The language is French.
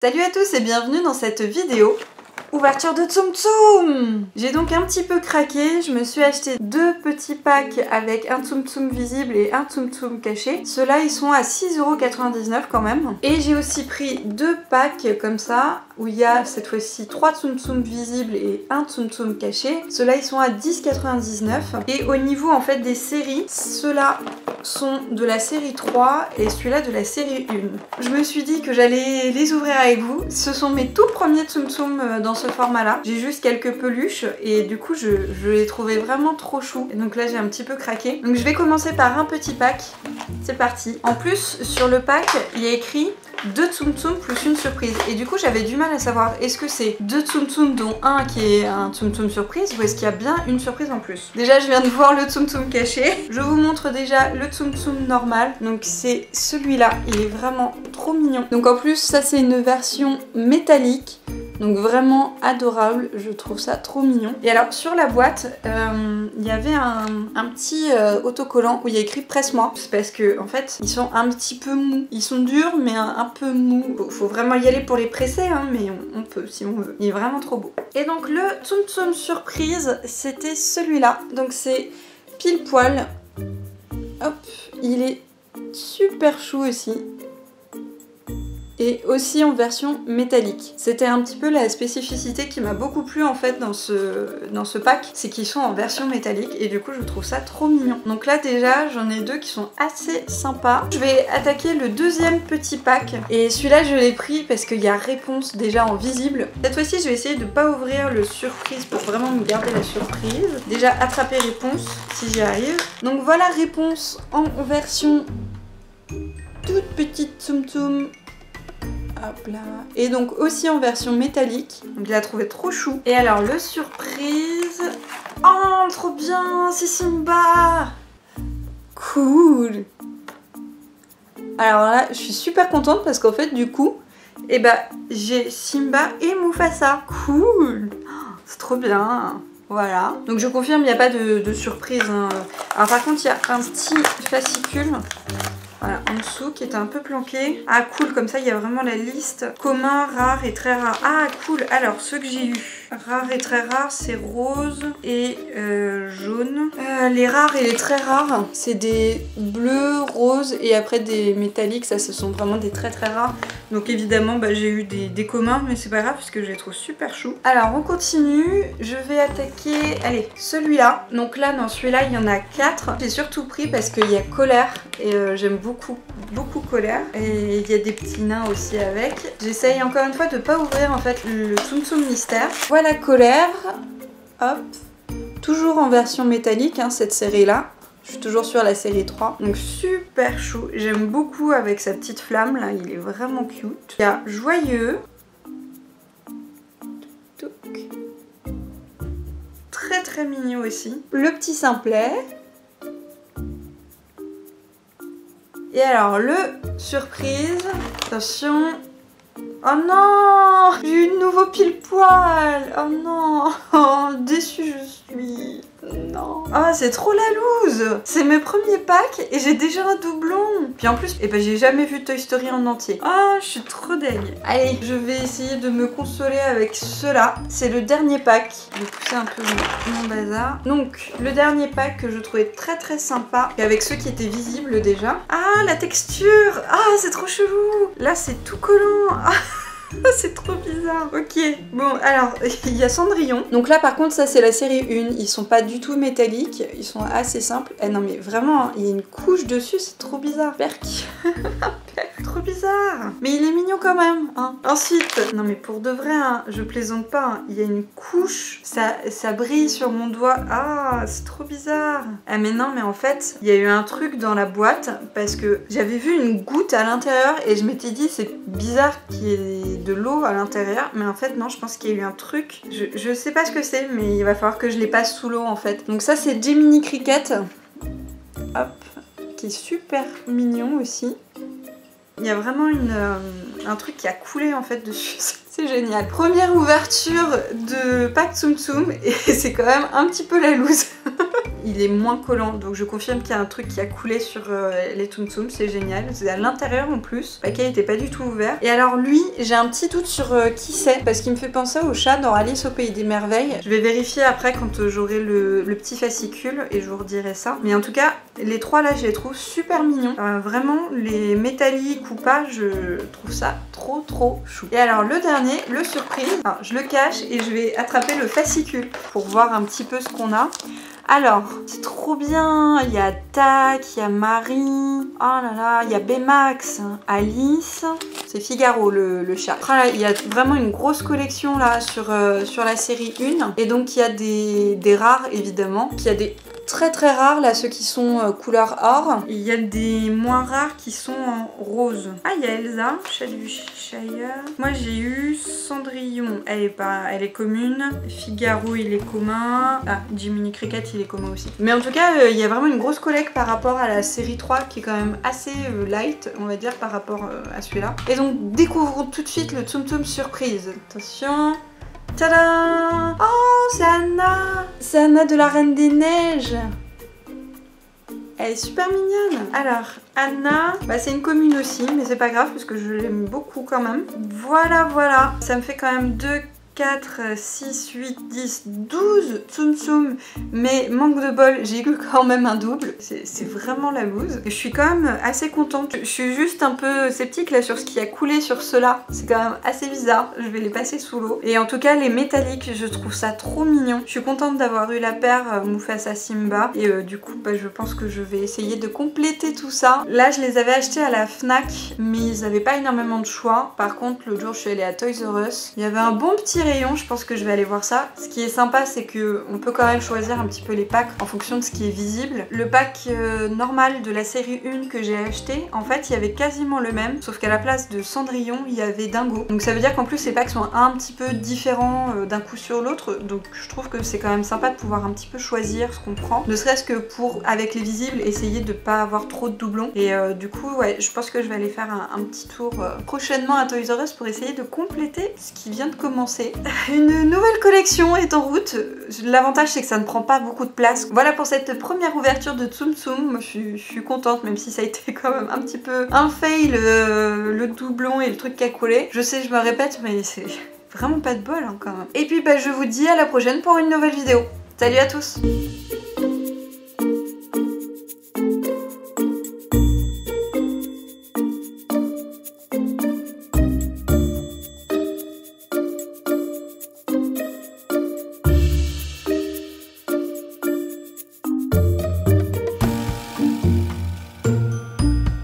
Salut à tous et bienvenue dans cette vidéo ouverture de Tsum Tsum. J'ai donc un petit peu craqué, je me suis acheté deux petits packs avec un Tsum Tsum visible et un Tsum Tsum caché. Ceux-là ils sont à 6,99€ quand même. Et j'ai aussi pris deux packs comme ça où il y a cette fois-ci 3 Tsum Tsum visibles et un Tsum Tsum caché. Ceux-là ils sont à 10,99€. Et au niveau en fait des séries, ceux-là sont de la série 3 et celui-là de la série 1. Je me suis dit que j'allais les ouvrir avec vous. Ce sont mes tout premiers Tsum Tsum dans ce format là. J'ai juste quelques peluches et du coup je les trouvais vraiment trop chou. Et donc là j'ai un petit peu craqué. Donc je vais commencer par un petit pack. C'est parti. En plus sur le pack il y a écrit 2 Tsum Tsum plus une surprise. Et du coup j'avais du mal à savoir est-ce que c'est 2 Tsum Tsum dont un qui est un Tsum Tsum surprise ou est-ce qu'il y a bien une surprise en plus. Déjà je viens de voir le Tsum Tsum caché. Je vous montre déjà le Tsum Tsum normal. Donc c'est celui-là. Il est vraiment trop mignon. Donc en plus ça c'est une version métallique. Donc vraiment adorable, je trouve ça trop mignon. Et alors sur la boîte, il y avait un petit autocollant où il y a écrit presse-moi. C'est parce que en fait ils sont un petit peu mous. Ils sont durs mais un peu mous. Faut vraiment y aller pour les presser hein, mais on peut si on veut. Il est vraiment trop beau. Et donc le Tsum Tsum surprise c'était celui-là. Donc c'est pile poil. Hop, il est super chou aussi. Et aussi en version métallique. C'était un petit peu la spécificité qui m'a beaucoup plu en fait dans ce pack, c'est qu'ils sont en version métallique et du coup je trouve ça trop mignon. Donc là déjà j'en ai deux qui sont assez sympas. Je vais attaquer le deuxième petit pack et celui-là je l'ai pris parce qu'il y a réponse déjà en visible. Cette fois-ci je vais essayer de pas ouvrir le surprise pour vraiment me garder la surprise. Déjà attraper réponse si j'y arrive. Donc voilà réponse en version toute petite Tsum Tsum. Hop là. Et donc aussi en version métallique. Donc je l'ai trouvé trop chou. Et alors le surprise. Oh trop bien, c'est Simba. Cool. Alors là je suis super contente parce qu'en fait du coup j'ai Simba et Mufasa. Cool. C'est trop bien. Voilà. Donc je confirme il n'y a pas de surprise hein. Alors par contre il y a un petit fascicule. Voilà, en dessous qui était un peu planqué. Ah cool, comme ça il y a vraiment la liste. Commun, rare et très rare. Ah cool, alors ceux que j'ai eu. Rare et très rare, c'est rose et jaune. Les rares et les très rares, c'est des bleus, roses et après des métalliques. Ça, ce sont vraiment des très très rares. Donc évidemment, j'ai eu des communs, mais c'est pas grave parce que je les trouve super chou. Alors on continue. Je vais attaquer, allez, celui-là. Donc là, dans celui-là, il y en a 4. J'ai surtout pris parce qu'il y a colère et j'aime beaucoup colère. Et il y a des petits nains aussi avec. J'essaye encore une fois de pas ouvrir en fait le Tsum Tsum mystère. Voilà colère. Hop. Toujours en version métallique hein, cette série là. Je suis toujours sur la série 3. Donc super chou. J'aime beaucoup avec sa petite flamme là. Il est vraiment cute. Il y a joyeux. Très très mignon aussi. Le petit simplet. Et alors le surprise. Attention. Oh non, j'ai eu de nouveau pile poil. Oh non, oh, déçue je suis. Non. Ah, c'est trop la loose. C'est mes premiers packs et j'ai déjà un doublon. Puis en plus, j'ai jamais vu Toy Story en entier. Ah, je suis trop deg. Allez, je vais essayer de me consoler avec ceux-là. C'est le dernier pack. Je vais pousser un peu mon bazar. Donc, le dernier pack que je trouvais très très sympa. Et avec ceux qui étaient visibles déjà. Ah, la texture. Ah, c'est trop chelou. Là, c'est tout collant. Ah. C'est trop bizarre. Ok, bon alors il y a Cendrillon. Donc là par contre ça c'est la série 1. Ils sont pas du tout métalliques. Ils sont assez simples. Eh non mais vraiment, hein, il y a une couche dessus, c'est trop bizarre. Perk. Trop bizarre. Mais il est mignon quand même. Hein. Ensuite, non mais pour de vrai, hein, je plaisante pas. Hein, il y a une couche. Ça brille sur mon doigt. Ah, c'est trop bizarre. Ah mais non mais en fait, il y a eu un truc dans la boîte. Parce que j'avais vu une goutte à l'intérieur. Et je m'étais dit c'est bizarre qu'il y ait de l'eau à l'intérieur, mais en fait non, je pense qu'il y a eu un truc, je sais pas ce que c'est, mais il va falloir que je les passe sous l'eau en fait. Donc ça c'est Gemini Cricket, hop, qui est super mignon aussi. Il y a vraiment un truc qui a coulé en fait dessus, c'est génial. Première ouverture de pack Tsum Tsum et c'est quand même un petit peu la loose. il est moins collant. Donc je confirme qu'il y a un truc qui a coulé sur les Tsum Tsum, c'est génial. C'est à l'intérieur en plus. Le paquet n'était pas du tout ouvert. Et alors lui, j'ai un petit doute sur qui c'est parce qu'il me fait penser au chat dans Alice au Pays des Merveilles. Je vais vérifier après quand j'aurai le petit fascicule et je vous redirai ça. Mais en tout cas, les trois là, je les trouve super mignons. Vraiment, les métalliques ou pas, je trouve ça trop chou. Et alors le dernier, le surprise, alors, je le cache et je vais attraper le fascicule pour voir un petit peu ce qu'on a. Alors, c'est trop bien, il y a Tac, il y a Marie, oh là là, il y a Baymax, Alice, c'est Figaro le chat. Oh là, il y a vraiment une grosse collection là sur la série 1. Et donc il y a des rares évidemment, il y a des très rares là, ceux qui sont couleur or. Il y a des moins rares qui sont en rose. Ah, il y a Elsa, chat du Shire. Moi j'ai eu Cendrillon, elle est commune. Figaro il est commun. Ah, Jiminy Cricket il est commun aussi. Mais en tout cas il y a vraiment une grosse collecte par rapport à la série 3 qui est quand même assez light on va dire par rapport à celui-là. Et donc découvrons tout de suite le Tsum Tsum surprise. Attention. Tadam! Oh, c'est Anna! C'est Anna de la Reine des Neiges! Elle est super mignonne! Alors, Anna, c'est une commune aussi, mais c'est pas grave parce que je l'aime beaucoup quand même. Voilà! Ça me fait quand même 2, 4, 6, 8, 10, 12 Tsum Tsum, mais manque de bol, j'ai eu quand même un double. C'est vraiment la loose. Je suis quand même assez contente. Je suis juste un peu sceptique là sur ce qui a coulé sur ceux-là. C'est quand même assez bizarre. Je vais les passer sous l'eau. Et en tout cas, les métalliques, je trouve ça trop mignon. Je suis contente d'avoir eu la paire Mufasa Simba. Et du coup, je pense que je vais essayer de compléter tout ça. Là, je les avais achetés à la Fnac, mais ils n'avaient pas énormément de choix. Par contre, l'autre jour, je suis allée à Toys R Us. Il y avait un bon petit rayon, je pense que je vais aller voir ça. Ce qui est sympa, c'est que on peut quand même choisir un petit peu les packs en fonction de ce qui est visible. Le pack normal de la série 1 que j'ai acheté, en fait, il y avait quasiment le même, sauf qu'à la place de Cendrillon, il y avait Dingo. Donc ça veut dire qu'en plus, ces packs sont un petit peu différents d'un coup sur l'autre. Donc je trouve que c'est quand même sympa de pouvoir un petit peu choisir ce qu'on prend. Ne serait-ce que pour, avec les visibles, essayer de pas avoir trop de doublons. Et du coup, ouais, je pense que je vais aller faire un petit tour prochainement à Toys R Us pour essayer de compléter ce qui vient de commencer. Une nouvelle collection est en route. L'avantage c'est que ça ne prend pas beaucoup de place. Voilà pour cette première ouverture de Tsum Tsum. Moi je suis contente même si ça a été quand même un petit peu un fail le doublon et le truc qui a collé. Je sais je me répète mais c'est vraiment pas de bol hein, quand même. Et puis je vous dis à la prochaine pour une nouvelle vidéo. Salut à tous!